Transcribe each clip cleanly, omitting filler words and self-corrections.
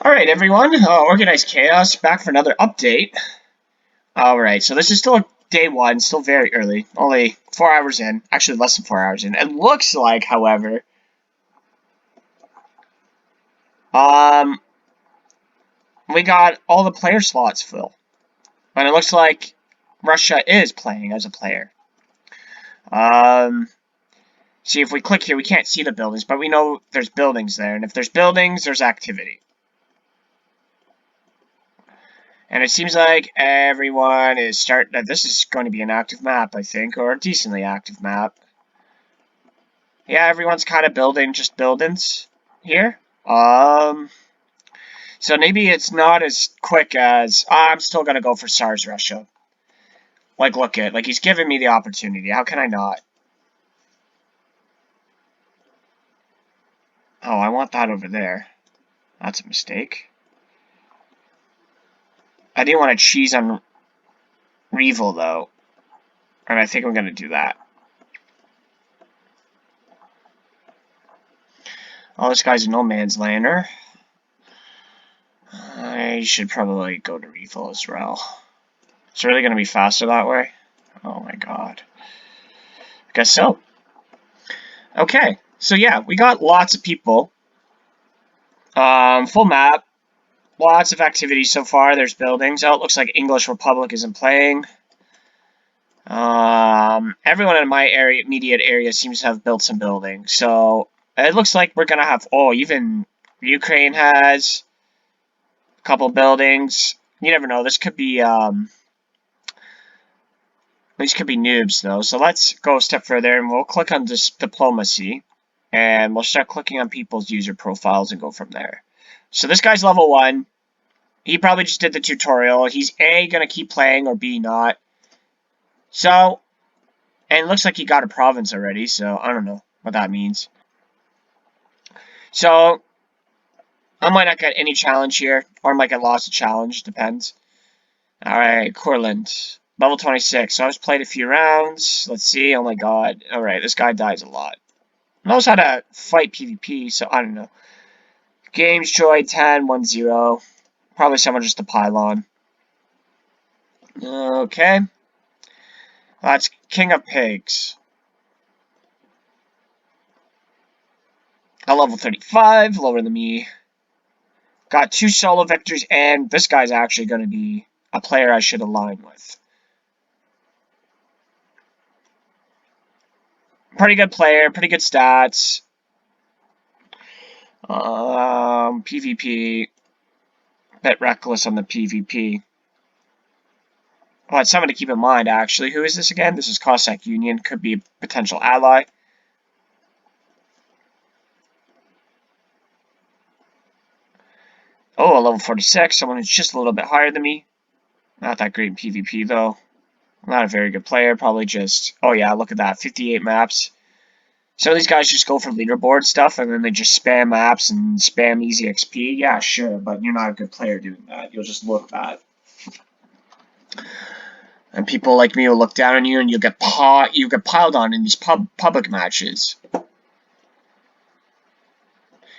Alright everyone, Organized Chaos back for another update. Alright, so this is still day one, still very early, only 4 hours in, actually less than 4 hours in. It looks like, however, we got all the player slots full. And it looks like Russia is playing as a player. See, if we click here, we can't see the buildings, but we know there's buildings there, and if there's buildings, there's activity. And it seems like everyone is starting. This is going to be an active map, I think, or a decently active map. Yeah, everyone's kind of building just buildings here. So maybe it's not as quick as I'm still gonna go for SARS Russia. Like, look at he's giving me the opportunity. How can I not? Oh, I want that over there. That's a mistake. I didn't want to cheese on Revel though, and I think I'm gonna do that. Oh, this guy's a no man's lander. I should probably go to Revel as well. It's really gonna be faster that way. Oh my god. I guess so. Okay, so yeah, we got lots of people. Full map. Lots of activity so far. There's buildings. Oh, it looks like English Republic isn't playing. Everyone in my immediate area seems to have built some buildings. So it looks like we're gonna have. Oh, even Ukraine has a couple buildings. You never know. This could be. These could be noobs though. So let's go a step further, and we'll click on this diplomacy, and we'll start clicking on people's user profiles and go from there. So this guy's level 1. He probably just did the tutorial. He's A, gonna keep playing, or B, not. So, and it looks like he got a province already, so I don't know what that means. So, I might not get any challenge here, or I might get lost a challenge, depends. Alright, Courland, level 26. So I just played a few rounds. Let's see, oh my god. Alright, this guy dies a lot. Knows how to fight PvP, so I don't know. Games Joy 10, 1-0. Probably someone just a pylon. Okay. That's King of Pigs. A level 35, lower than me. Got 2 solo victories, and this guy's actually going to be a player I should align with. Pretty good player, pretty good stats. PvP. Bit reckless on the PvP. Oh, it's someone to keep in mind, actually. Who is this again? This is Cossack Union. Could be a potential ally. Oh, a level 46. Someone who's just a little bit higher than me. Not that great in PvP, though. Not a very good player. Probably just... Oh, yeah, look at that. 58 maps. Some of these guys just go for leaderboard stuff, and then they just spam maps and spam easy XP. Yeah, sure, but you're not a good player doing that. You'll just look bad. And people like me will look down on you, and you'll get piled on in these public matches.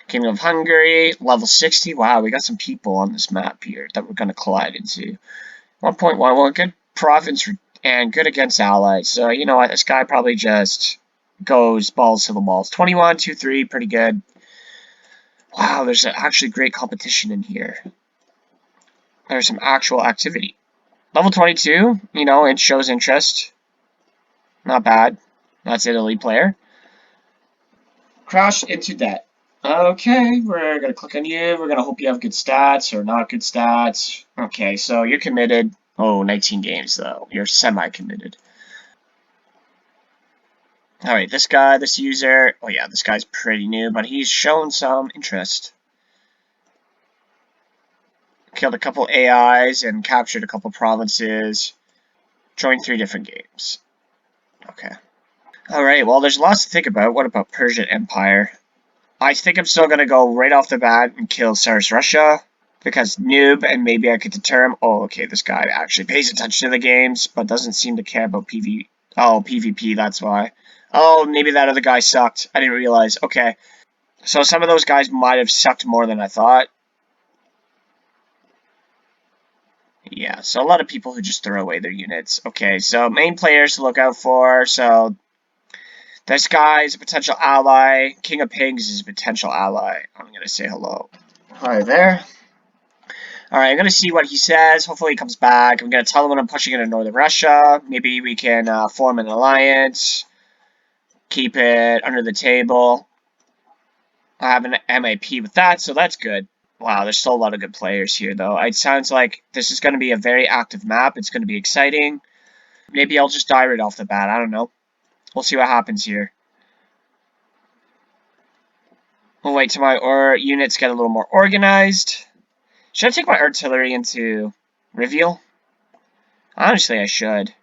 Kingdom of Hungary, level 60. Wow, we got some people on this map here that we're going to collide into. 1.1, well, good province and good against allies. So, you know what, this guy probably just goes balls to the walls. 21, 2, 3, pretty good. Wow, there's actually great competition in here. There's some actual activity. Level 22, you know, it shows interest. Not bad. That's Italy player. Crash into debt. Okay, we're going to click on you. We're going to hope you have good stats or not good stats. Okay, so you're committed. Oh, 19 games, though. You're semi-committed. Alright, this guy, this user. Oh, yeah, this guy's pretty new, but he's shown some interest. Killed a couple AIs and captured a couple provinces. Joined 3 different games. Okay. Alright, well, there's lots to think about. What about Persian Empire? I think I'm still going to go right off the bat and kill SARS Russia, because noob, and maybe I could deter him. Oh, okay, this guy actually pays attention to the games, but doesn't seem to care about PvP, that's why. Oh, maybe that other guy sucked. I didn't realize. Okay. So some of those guys might have sucked more than I thought. Yeah, so a lot of people who just throw away their units. Okay, so main players to look out for. So this guy is a potential ally. King of Pigs is a potential ally. I'm gonna say hello. Hi there. Alright, I'm gonna see what he says. Hopefully he comes back. I'm gonna tell him when I'm pushing into northern Russia. Maybe we can form an alliance. Keep it under the table. I have an MAP with that, so that's good. Wow, there's still a lot of good players here, though. It sounds like this is going to be a very active map. It's going to be exciting. Maybe I'll just die right off the bat. I don't know. We'll see what happens here. We'll wait till my units get a little more organized. Should I take my artillery into reveal? Honestly, I should. I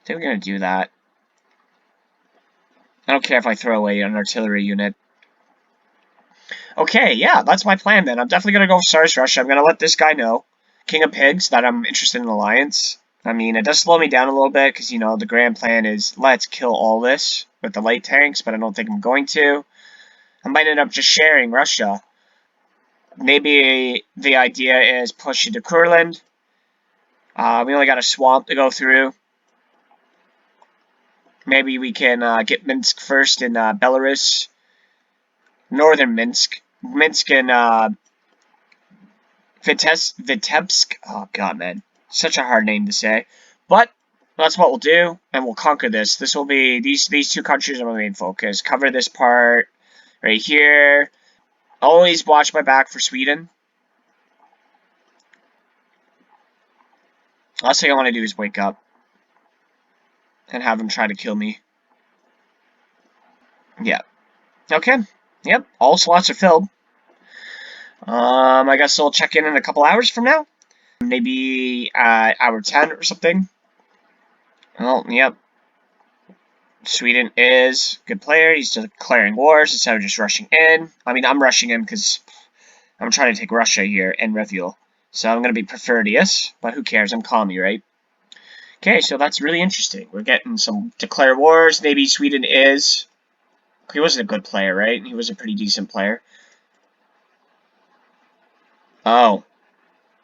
think we're going to do that. I don't care if I throw away an artillery unit. Okay, yeah, that's my plan then. I'm definitely going to go Tsarist Russia. I'm going to let this guy know, King of Pigs, that I'm interested in an alliance. I mean, it does slow me down a little bit because, you know, the grand plan is let's kill all this with the light tanks, but I don't think I'm going to. I might end up just sharing Russia. Maybe the idea is push into Kurland. We only got a swamp to go through. Maybe we can get Minsk first in Belarus. Northern Minsk. Minsk and Vitebsk. Oh, God, man. Such a hard name to say. But that's what we'll do, and we'll conquer this. This will be, these two countries are my main focus. Cover this part right here. Always watch my back for Sweden. Last thing I want to do is wake up and have them try to kill me. Yeah. Okay. Yep. All slots are filled. I guess I'll check in a couple hours from now. Maybe hour 10 or something. Well, yep. Sweden is a good player. He's declaring wars instead of just rushing in. I mean, I'm rushing in because I'm trying to take Russia here and refuel. So I'm going to be preferdious, but who cares? I'm commie, right? Okay, so that's really interesting. We're getting some declare wars. Maybe Sweden is... He wasn't a good player, right? He was a pretty decent player. Oh.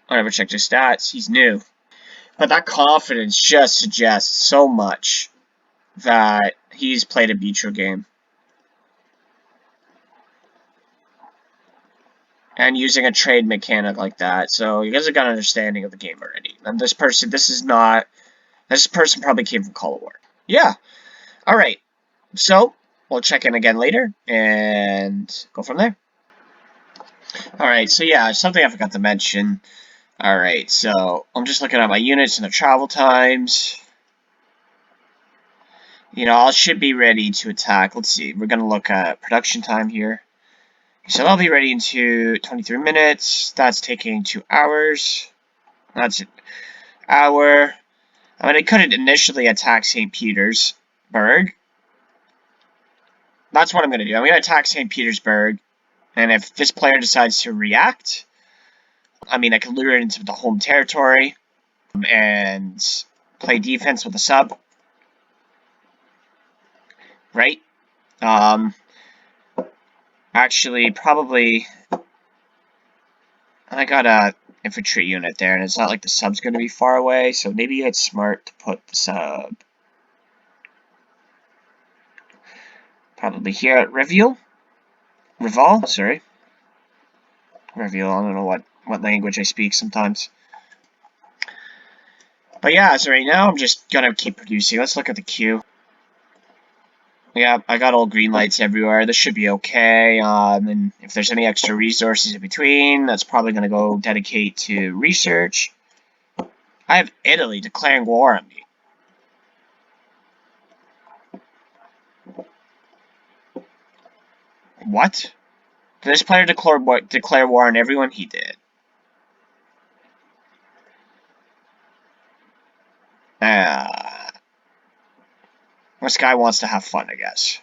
I never checked his stats. He's new. But that confidence just suggests so much that he's played a Beecher game. And using a trade mechanic like that. So you guys have got an understanding of the game already. And this person probably came from Call of War. Yeah. Alright. So, we'll check in again later and go from there. Alright, so yeah, something I forgot to mention. Alright, so I'm just looking at my units and the travel times. You know, I should be ready to attack. Let's see, we're going to look at production time here. So I'll be ready in 23 minutes. That's taking 2 hours. That's an hour. I mean, I couldn't initially attack St. Petersburg. That's what I'm going to do. I'm going to attack St. Petersburg. And if this player decides to react, I mean, I could lure it into the home territory and play defense with a sub. Right? Actually, probably... I got a infantry unit there, and it's not like the sub's going to be far away, so maybe it's smart to put the sub probably here at Reveal, sorry. Reveal, I don't know what language I speak sometimes. But yeah, so right now I'm just going to keep producing. Let's look at the queue. Yeah, I got all green lights everywhere. This should be okay. And if there's any extra resources in between, that's probably going to go dedicate to research. I have Italy declaring war on me. What? Did this player declare war on everyone? He did. This guy wants to have fun, I guess.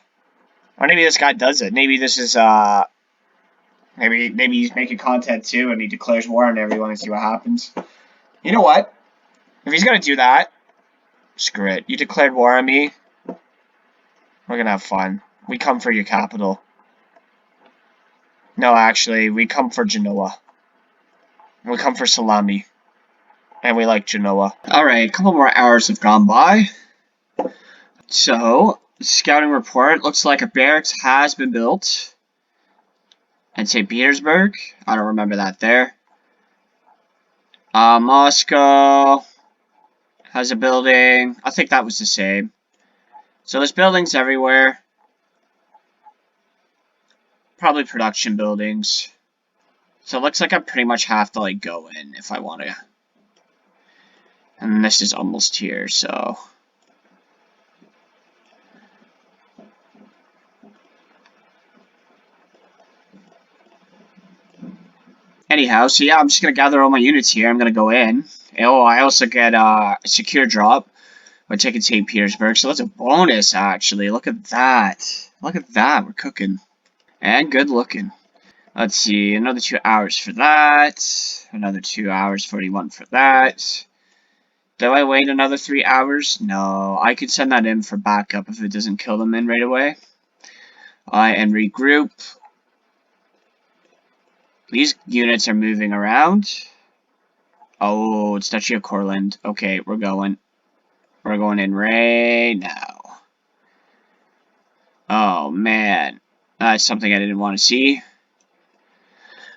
Or maybe this guy does it. Maybe this is, maybe he's making content too and he declares war on everyone and see what happens. You know what? If he's gonna do that, screw it. You declared war on me. We're gonna have fun. We come for your capital. No, actually, we come for Genoa. We come for salami. And we like Genoa. Alright, a couple more hours have gone by. So, scouting report looks like a barracks has been built. And St. Petersburg. I don't remember that there. Moscow has a building. I think that was the same. So there's buildings everywhere. Probably production buildings. So it looks like I pretty much have to like go in if I want to. And this is almost here, so. Anyhow, so yeah, I'm just gonna gather all my units here. I'm gonna go in. Oh, I also get a secure drop by taking St. Petersburg, so that's a bonus actually. Look at that. Look at that. We're cooking. And good looking. Let's see, another 2 hours for that. Another 2 hours 41 for that. Do I wait another 3 hours? No, I could send that in for backup if it doesn't kill them in right away. And regroup. These units are moving around. Oh, it's Duchy of Courland. Okay, we're going. We're going in right now. Oh, man. That's something I didn't want to see.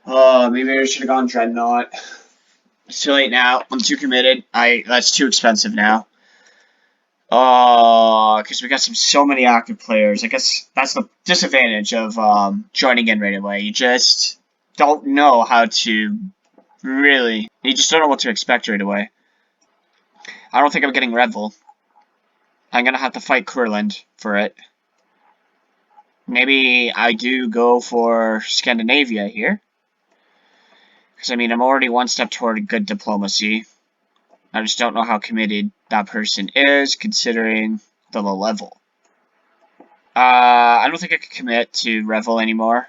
Oh, maybe I should have gone Dreadnought. It's too late now. I'm too committed. That's too expensive now. Oh, because we got so many active players. I guess that's the disadvantage of joining in right away. You just don't know how to really. You just don't know what to expect right away. I don't think I'm getting Revel. I'm gonna have to fight Kurland for it. Maybe I do go for Scandinavia here. Because, I mean, I'm already one step toward good diplomacy. I just don't know how committed that person is, considering the low level. I don't think I can commit to Revel anymore.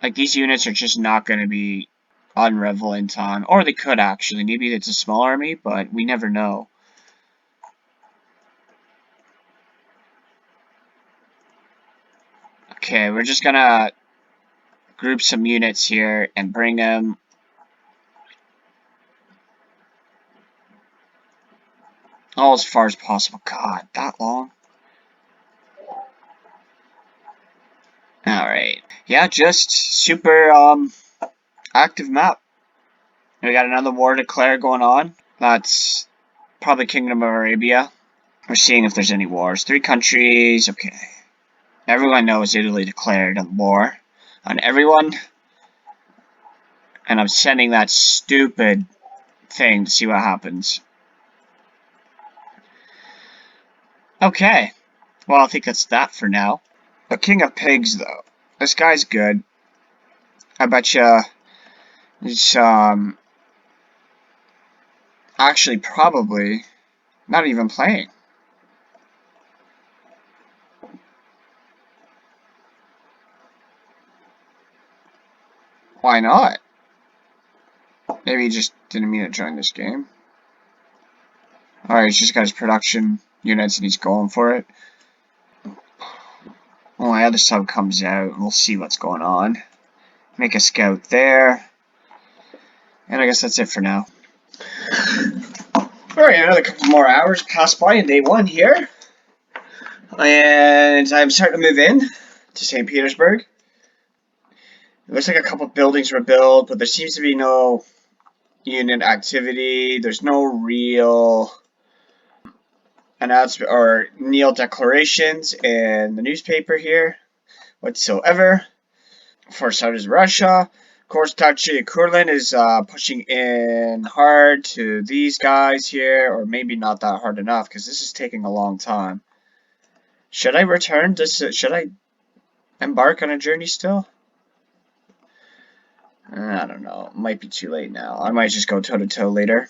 Like, these units are just not going to be on Revel in time. Or they could, actually. Maybe it's a small army, but we never know. Okay, we're just gonna group some units here and bring them. All as far as possible. God, that long? Alright. Yeah, just super, active map. We got another war declared going on. That's probably Kingdom of Arabia. We're seeing if there's any wars. 3 countries, okay. Everyone knows Italy declared a war on everyone. And I'm sending that stupid thing to see what happens. Okay. Well, I think that's that for now. The King of Pigs, though. This guy's good. I betcha he's, actually probably not even playing. Why not? Maybe he just didn't mean to join this game. Alright, he's just got his production units and he's going for it. Well, my other sub comes out and we'll see what's going on. Make a scout there. And I guess that's it for now. Alright, another couple more hours pass by in day 1 here. And I'm starting to move in to St. Petersburg. It looks like a couple buildings were built, but there seems to be no unit activity. There's no real announcement or Neil declarations in the newspaper here whatsoever. For so does Russia. Of course, Duchy of Kurland is pushing in hard to these guys here, or maybe not that hard enough because this is taking a long time. Should I return? Should I embark on a journey still? I don't know. It might be too late now. I might just go toe-to-toe later.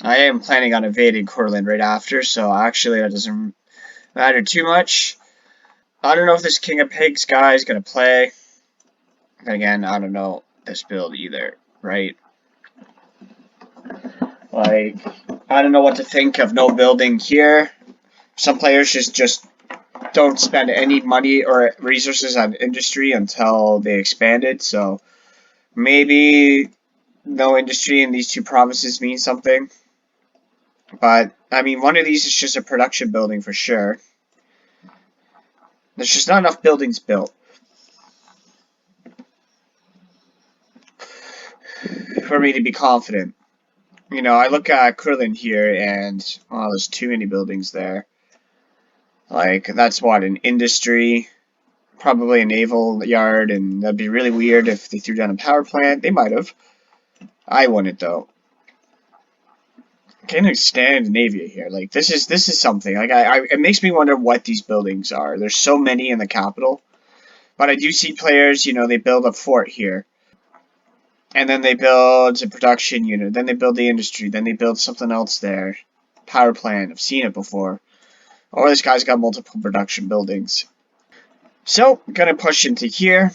I am planning on invading Kurland right after, so actually that doesn't matter too much. I don't know if this King of Pigs guy is going to play. Then again, I don't know this build either, right? Like, I don't know what to think of no building here. Some players just don't spend any money or resources on industry until they expand it, so maybe no industry in these two provinces means something. But, I mean, one of these is just a production building for sure. There's just not enough buildings built for me to be confident. You know, I look at Kurland here and, oh, there's too many buildings there. Like, that's what, an industry, probably a naval yard, and that'd be really weird if they threw down a power plant. They might have. I wouldn't, though. Can't understand Scandinavia here. Like, this is something. Like, it makes me wonder what these buildings are. There's so many in the capital. But I do see players, you know, they build a fort here. And then they build a production unit. Then they build the industry. Then they build something else there. Power plant. I've seen it before. Or this guy's got multiple production buildings. So, I'm gonna push into here.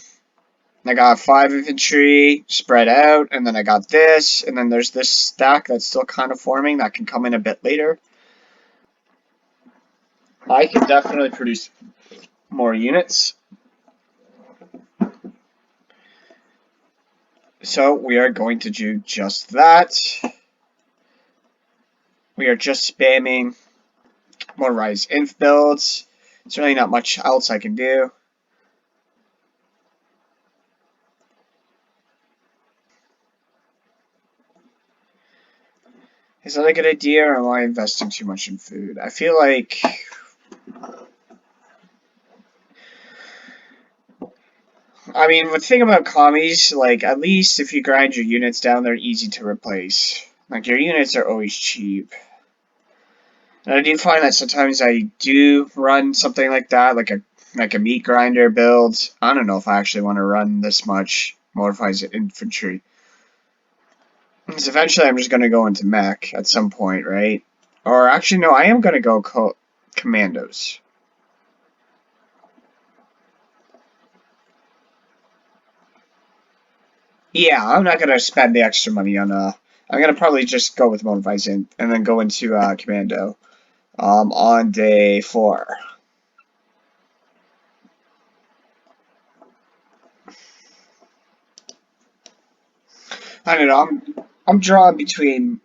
I got 5 infantry spread out, and then I got this, and then there's this stack that's still kind of forming that can come in a bit later. I can definitely produce more units. So we are going to do just that. We are just spamming more rise inf builds. There's really not much else I can do. Is that a good idea, or am I investing too much in food? I feel like... I mean, the thing about commies, like, at least if you grind your units down, they're easy to replace. Like, your units are always cheap. And I do find that sometimes I do run something like that, like a meat grinder build. I don't know if I actually want to run this much modified infantry. Because eventually I'm just going to go into mech at some point, right? Or actually, no, I am going to go commandos. Yeah, I'm not going to spend the extra money on I'm going to probably just go with modified and then go into commando on day 4. I don't know, I'm drawn between...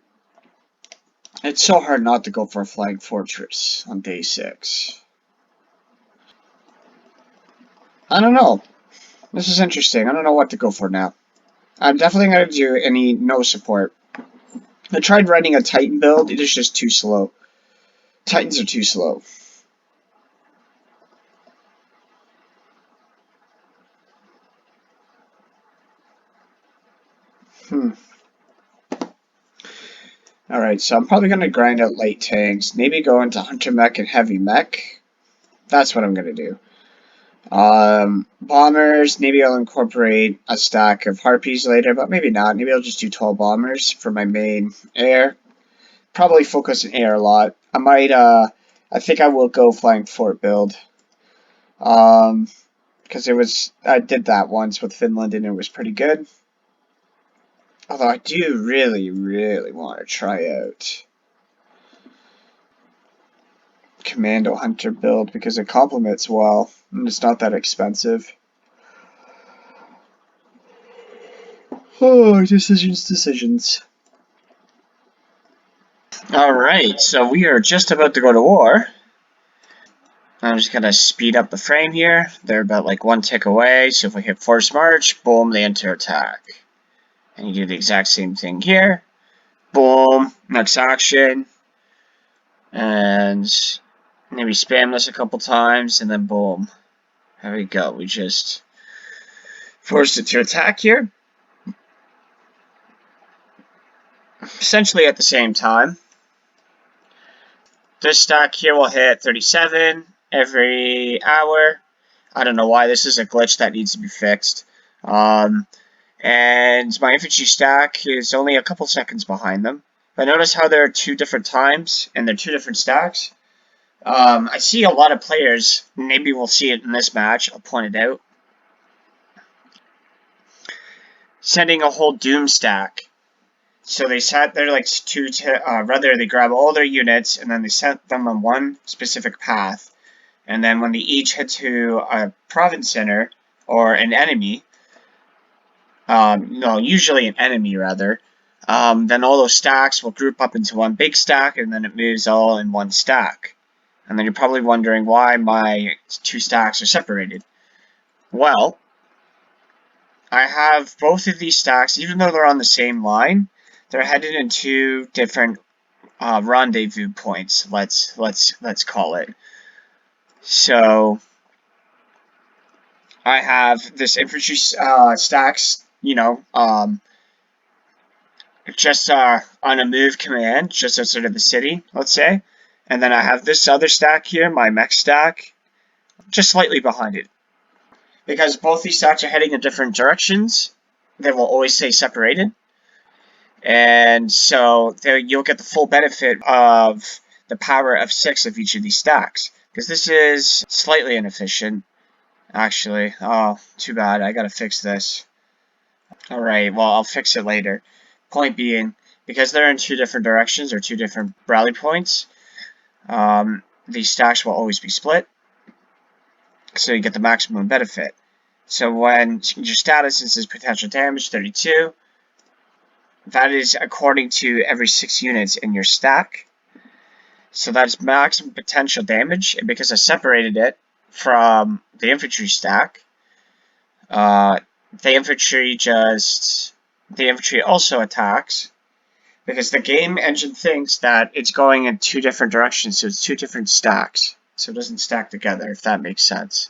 It's so hard not to go for a flag fortress on day 6. I don't know. This is interesting. I don't know what to go for now. I'm definitely going to do any no support. I tried running a Titan build. It is just too slow. Titans are too slow. Alright, so I'm probably going to grind out light tanks. Maybe go into hunter mech and heavy mech. That's what I'm going to do. Bombers, maybe I'll incorporate a stack of harpies later, but maybe not. Maybe I'll just do 12 bombers for my main air. Probably focus on air a lot. I might, I think I will go flying fort build. Because I did that once with Finland and it was pretty good. Although I do really, really want to try out Commando Hunter build because it complements well and it's not that expensive. Oh, decisions. Alright, so we are just about to go to war. I'm just gonna speed up the frame here. They're about like 1 tick away, so if we hit force march, boom, they enter attack. And you do the exact same thing here. Boom, next action. And maybe spam this a couple times, and then boom. There we go. We just forced it to attack here. Essentially at the same time. This stack here will hit 37 every hour. I don't know why. This is a glitch that needs to be fixed. And my infantry stack is only a couple seconds behind them. But notice how there are 2 different times, and they're 2 different stacks. I see a lot of players, maybe we'll see it in this match, I'll point it out, sending a whole Doom stack. So they sat there like rather they grab all their units, and then they sent them on one specific path. And then when they each head to a province center, or an enemy, no, usually an enemy rather, then all those stacks will group up into one big stack, and then it moves all in one stack. And then you're probably wondering why my two stacks are separated. Well, I have both of these stacks, even though they're on the same line, they're headed in two different rendezvous points. Let's call it. So I have this infantry stacks, just on a move command, just outside of the city, let's say. And then I have this other stack here, my mech stack, just slightly behind it. Because both these stacks are heading in different directions, they will always stay separated. And so you'll get the full benefit of the power of 6 of each of these stacks. Because this is slightly inefficient, actually. Oh, too bad. I gotta fix this. Alright, well, I'll fix it later. Point being, because they're in two different directions or two different rally points, these stacks will always be split, so you get the maximum benefit. So when your status says potential damage 32, that is according to every 6 units in your stack. So that's maximum potential damage, and because I separated it from the infantry stack, the infantry also attacks, because the game engine thinks that it's going in two different directions, so it's two different stacks. So it doesn't stack together, if that makes sense.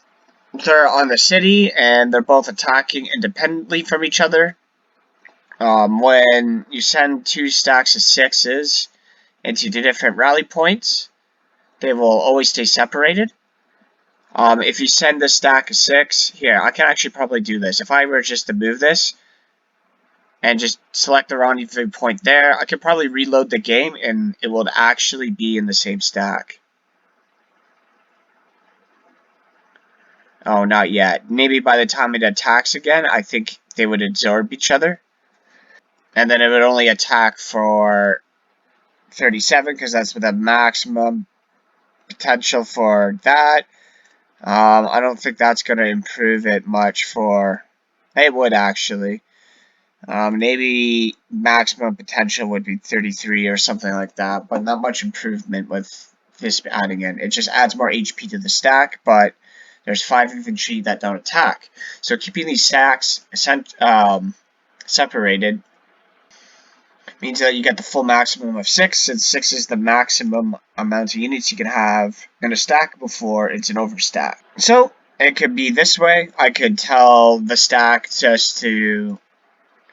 They're on the city, and they're both attacking independently from each other. When you send two stacks of 6s into the different rally points, they will always stay separated. If you send the stack of 6, here, I can actually probably do this. If I were just to move this, and just select the rendezvous point there, I could probably reload the game and it will actually be in the same stack. Oh, not yet. Maybe by the time it attacks again, I think they would absorb each other. And then it would only attack for 37, because that's the maximum potential for that. I don't think that's going to improve it much for... It would actually. Maybe maximum potential would be 33 or something like that, but not much improvement with this adding in. It just adds more HP to the stack, but there's 5 infantry that don't attack. So keeping these stacks separated means that you get the full maximum of 6, since 6 is the maximum amount of units you can have in a stack before it's an overstack. So it could be this way. I could tell the stack just to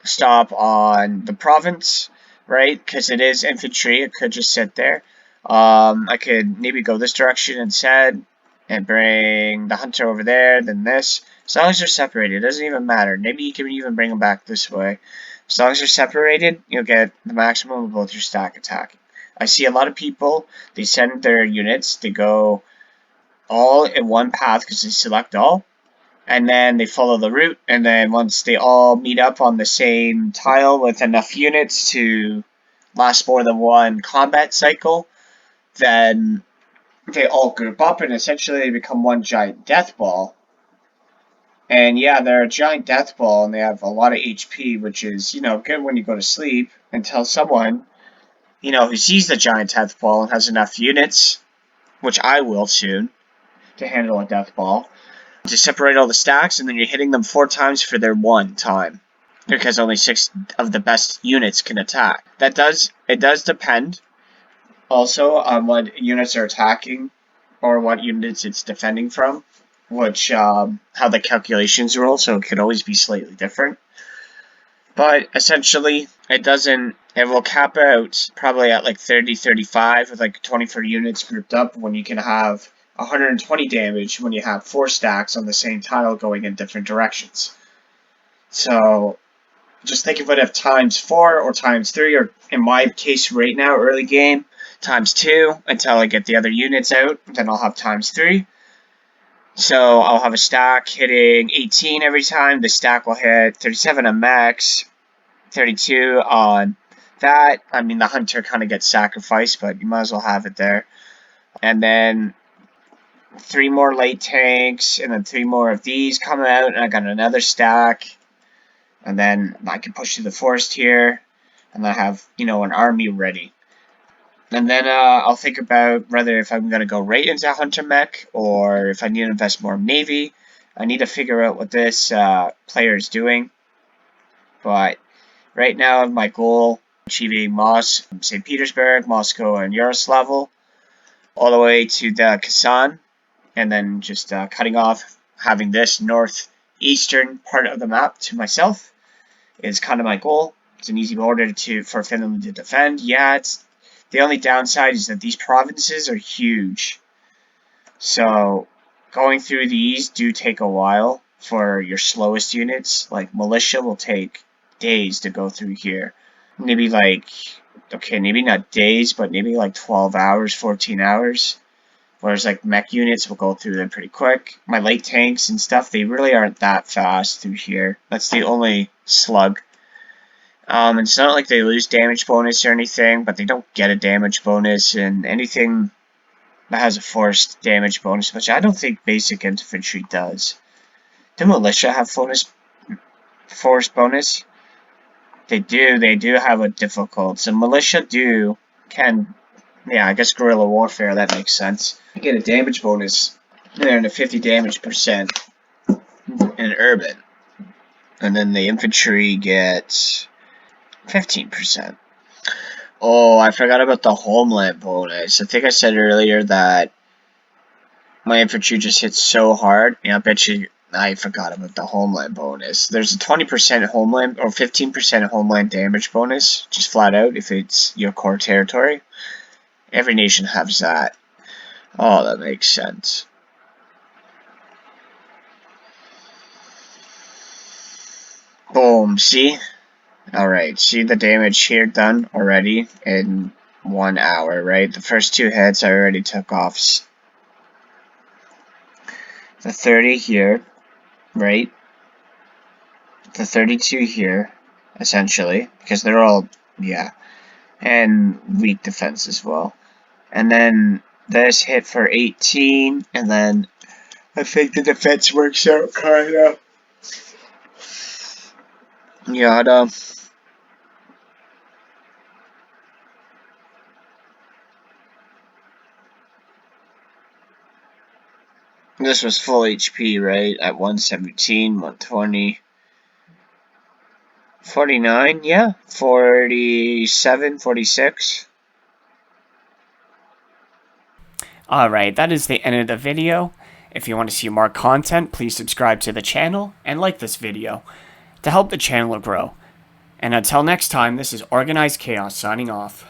stop on the province, right? Because it is infantry, it could just sit there. I could maybe go this direction instead and bring the hunter over there, then this. As long as they're separated, it doesn't even matter. Maybe you can even bring them back this way. As long as they're separated, you'll get the maximum of both your stack attacking. I see a lot of people, they send their units to go all in one path because they select all, and then they follow the route, and then once they all meet up on the same tile with enough units to last more than one combat cycle, then they all group up and essentially they become one giant death ball. And yeah, they're a giant death ball and they have a lot of HP, which is, good when you go to sleep, until someone, who sees the giant death ball and has enough units, which I will soon, to handle a death ball, to separate all the stacks, and then you're hitting them 4 times for their 1 time, because only 6 of the best units can attack. It does depend also on what units are attacking or what units it's defending from, which how the calculations roll, so it could always be slightly different. But essentially, it will cap out probably at like 30-35 with like 24 units grouped up, when you can have 120 damage when you have 4 stacks on the same tile going in different directions. So just think of it as times 4 or times 3, or in my case right now, early game, times 2 until I get the other units out, then I'll have times 3. So I'll have a stack hitting 18 every time. The stack will hit 37 on max, 32 on that. I mean, the hunter kind of gets sacrificed, but you might as well have it there. And then 3 more light tanks, and then 3 more of these come out, and I got another stack. And then I can push through the forest here, and I have, an army ready. And then I'll think about whether if I'm going to go right into Hunter Mech, or if I need to invest more in Navy. I need to figure out what this player is doing. But right now, my goal, achieving St. Petersburg, Moscow, and Yaroslavl, all the way to the Kazan, and then just cutting off, having this northeastern part of the map to myself is kind of my goal. It's an easy border for Finland to defend. Yeah, the only downside is that these provinces are huge. So going through these do take a while for your slowest units. Like militia will take days to go through here. Maybe maybe not days, but maybe like 12 hours, 14 hours. Whereas like mech units will go through them pretty quick. My light tanks and stuff, they really aren't that fast through here. That's the only slug. It's not like they lose damage bonus or anything, but they don't get a damage bonus, and anything that has a forced damage bonus, which I don't think basic infantry does. Do militia have force bonus? They do have a difficult. So militia I guess guerrilla warfare, that makes sense. You get a damage bonus and a 50 damage percent in urban. And then the infantry gets 15%. Oh, I forgot about the homeland bonus. I think I said earlier that my infantry just hits so hard. I bet you I forgot about the homeland bonus. There's a 20% homeland or 15% homeland damage bonus, just flat out if it's your core territory. Every nation has that. Oh, that makes sense. Boom, see? Alright, see the damage here done already in 1 hour, right? The first 2 hits I already took off the 30 here, right? The 32 here, essentially, because they're all, and weak defense as well. And then this hit for 18, and then I think the defense works out kinda. Yada. This was full HP, right? At 117, 120. 49, yeah. 47, 46. Alright, that is the end of the video. If you want to see more content, please subscribe to the channel and like this video to help the channel grow. And until next time, this is Organized Chaos signing off.